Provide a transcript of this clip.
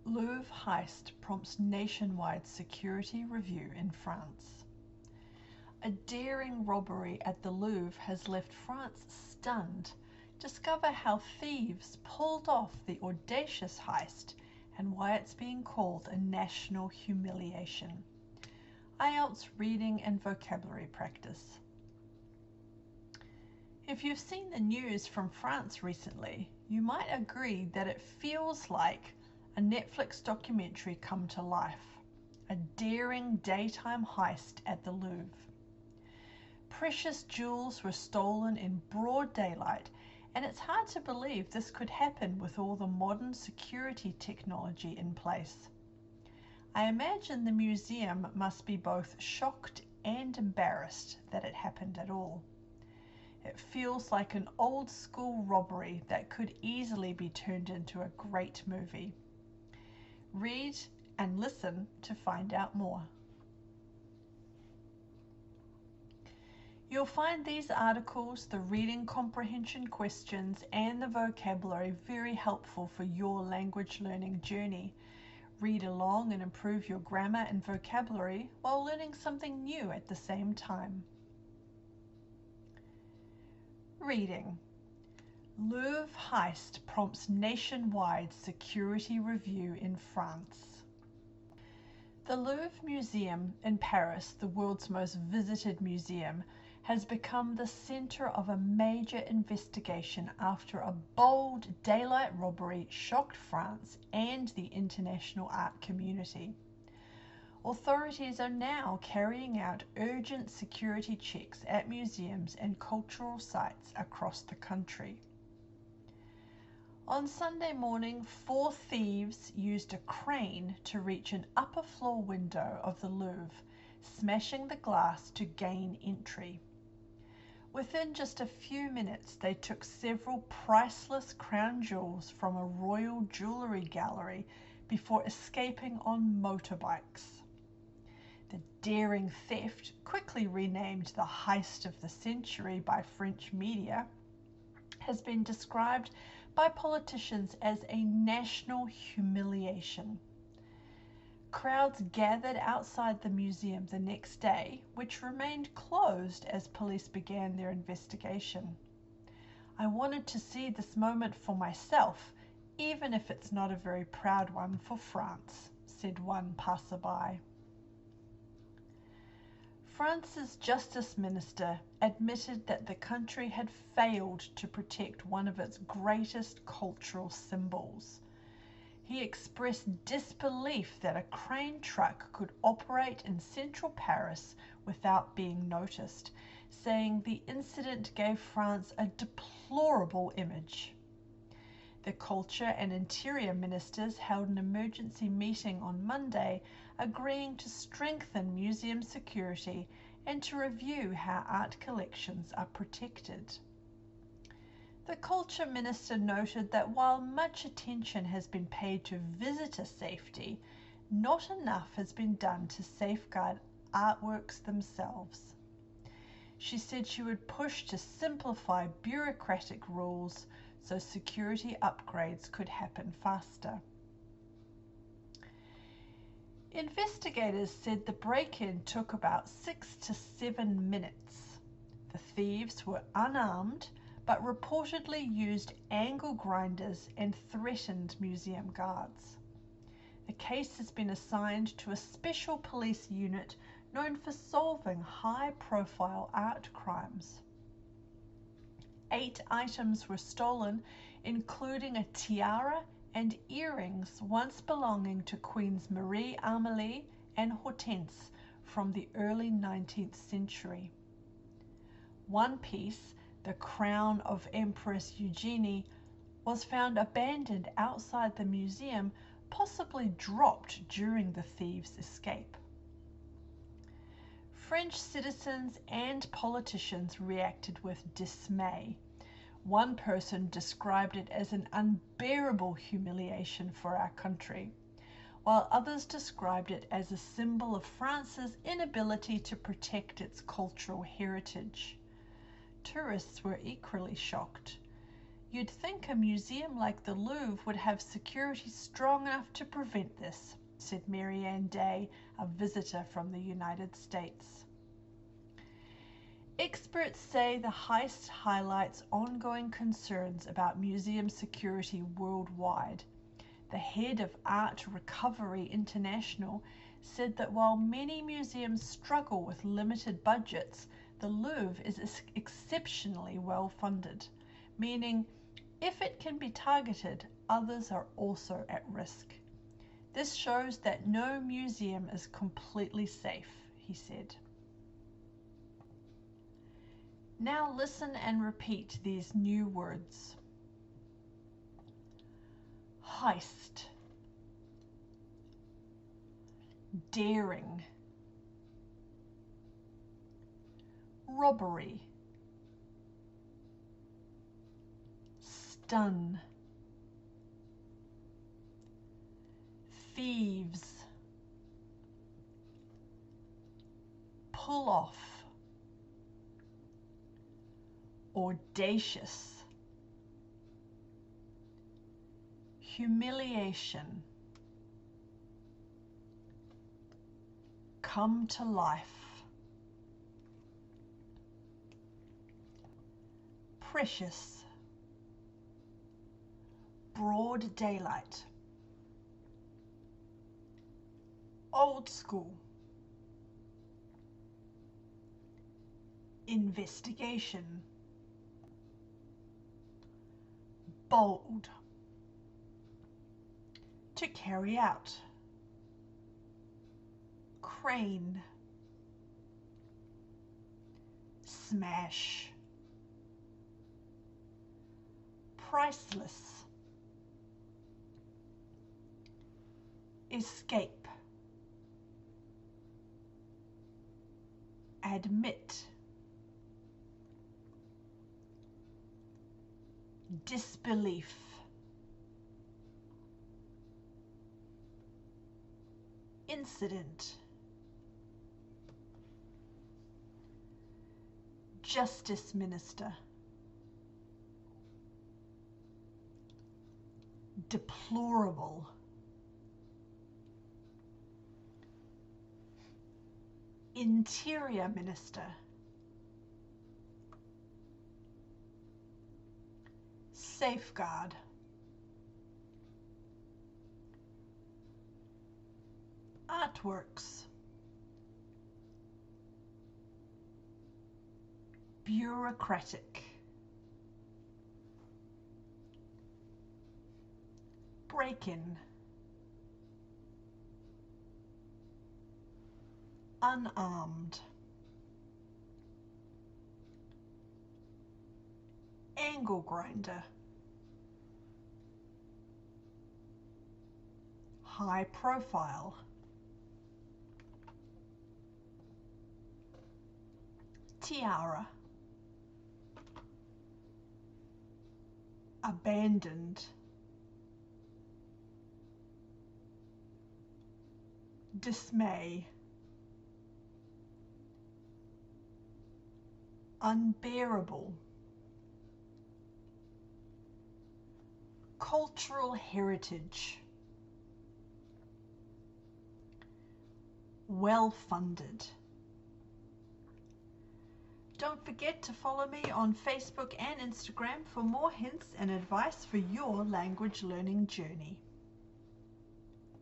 Louvre Heist prompts nationwide security review in France. A daring robbery at the Louvre has left France stunned. Discover how thieves pulled off the audacious heist and why it's being called a national humiliation. IELTS reading and vocabulary practice. If you've seen the news from France recently, you might agree that it feels like a Netflix documentary come to life, a daring daytime heist at the Louvre. Precious jewels were stolen in broad daylight, and it's hard to believe this could happen with all the modern security technology in place. I imagine the museum must be both shocked and embarrassed that it happened at all. It feels like an old school robbery that could easily be turned into a great movie. Read and listen to find out more. You'll find these articles, the reading comprehension questions, and the vocabulary very helpful for your language learning journey. Read along and improve your grammar and vocabulary while learning something new at the same time. Reading. Louvre Heist prompts nationwide security review in France. The Louvre Museum in Paris, the world's most visited museum, has become the center of a major investigation after a bold daylight robbery shocked France and the international art community. Authorities are now carrying out urgent security checks at museums and cultural sites across the country. On Sunday morning, 4 thieves used a crane to reach an upper floor window of the Louvre, smashing the glass to gain entry. Within just a few minutes, they took several priceless crown jewels from a royal jewelry gallery before escaping on motorbikes. The daring theft, quickly renamed the heist of the century by French media, has been described by politicians as a national humiliation. Crowds gathered outside the museum the next day, which remained closed as police began their investigation. I wanted to see this moment for myself, even if it's not a very proud one for France, said one passerby. France's Justice Minister admitted that the country had failed to protect one of its greatest cultural symbols. He expressed disbelief that a crane truck could operate in central Paris without being noticed, saying the incident gave France a deplorable image. The Culture and Interior Ministers held an emergency meeting on Monday, agreeing to strengthen museum security and to review how art collections are protected. The Culture Minister noted that while much attention has been paid to visitor safety, not enough has been done to safeguard artworks themselves. She said she would push to simplify bureaucratic rules so security upgrades could happen faster. Investigators said the break-in took about 6 to 7 minutes. The thieves were unarmed, but reportedly used angle grinders and threatened museum guards. The case has been assigned to a special police unit known for solving high-profile art crimes. 8 items were stolen, including a tiara and earrings once belonging to Queens Marie Amélie and Hortense from the early 19th century. One piece, the crown of Empress Eugenie, was found abandoned outside the museum, possibly dropped during the thieves' escape. French citizens and politicians reacted with dismay. One person described it as an unbearable humiliation for our country, while others described it as a symbol of France's inability to protect its cultural heritage. Tourists were equally shocked. You'd think a museum like the Louvre would have security strong enough to prevent this, said Mary Ann Day, a visitor from the United States. Experts say the heist highlights ongoing concerns about museum security worldwide. The head of Art Recovery International said that while many museums struggle with limited budgets, the Louvre is exceptionally well funded, meaning if it can be targeted, others are also at risk. This shows that no museum is completely safe, he said. Now listen and repeat these new words. Heist, daring, robbery, stun, thieves, pull off, audacious, humiliation, come to life, precious, broad daylight, old school, investigation, bold, to carry out, crane, smash, priceless, escape, admit, disbelief, incident, justice minister, deplorable, interior minister, safeguard, artworks, bureaucratic, break-in, unarmed, angle grinder, high profile, tiara, abandoned, dismay, unbearable, cultural heritage, well-funded. Don't forget to follow me on Facebook and Instagram for more hints and advice for your language learning journey.